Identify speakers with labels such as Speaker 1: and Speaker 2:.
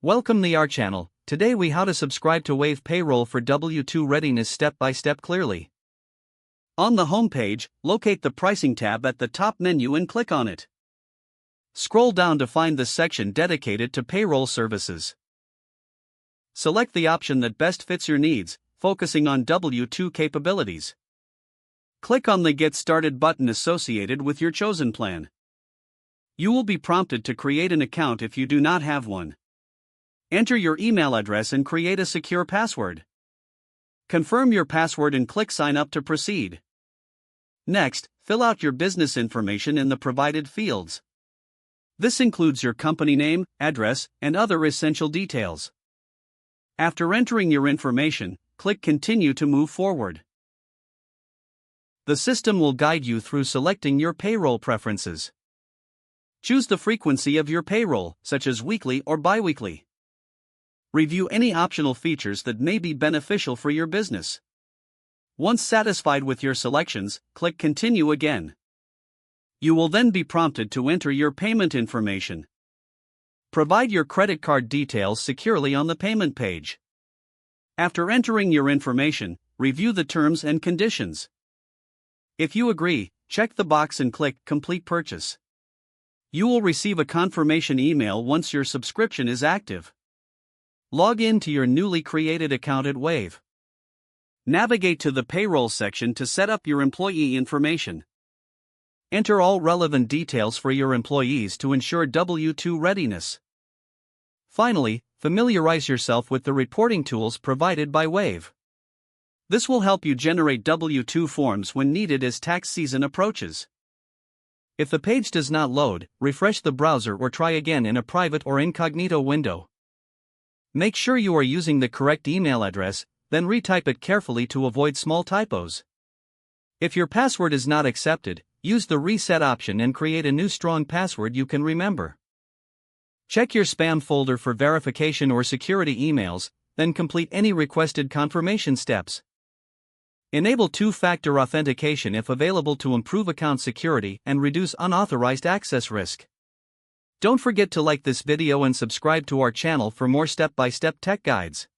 Speaker 1: Welcome to our channel. Today we how to subscribe to Wave Payroll for W-2 readiness step by step clearly. On the home page, locate the pricing tab at the top menu and click on it. Scroll down to find the section dedicated to payroll services. Select the option that best fits your needs, focusing on W-2 capabilities. Click on the Get Started button associated with your chosen plan. You will be prompted to create an account if you do not have one. Enter your email address and create a secure password. Confirm your password and click Sign Up to proceed. Next, fill out your business information in the provided fields. This includes your company name, address, and other essential details. After entering your information, click Continue to move forward. The system will guide you through selecting your payroll preferences. Choose the frequency of your payroll, such as weekly or biweekly. Review any optional features that may be beneficial for your business. Once satisfied with your selections, click Continue again. You will then be prompted to enter your payment information. Provide your credit card details securely on the payment page. After entering your information, review the terms and conditions. If you agree, check the box and click Complete Purchase. You will receive a confirmation email once your subscription is active. Log in to your newly created account at Wave. Navigate to the Payroll section to set up your employee information. Enter all relevant details for your employees to ensure W-2 readiness. Finally, familiarize yourself with the reporting tools provided by Wave. This will help you generate W-2 forms when needed as tax season approaches. If the page does not load, refresh the browser or try again in a private or incognito window. Make sure you are using the correct email address, then retype it carefully to avoid small typos. If your password is not accepted, use the reset option and create a new strong password you can remember. Check your spam folder for verification or security emails, then complete any requested confirmation steps. Enable two-factor authentication if available to improve account security and reduce unauthorized access risk. Don't forget to like this video and subscribe to our channel for more step-by-step tech guides.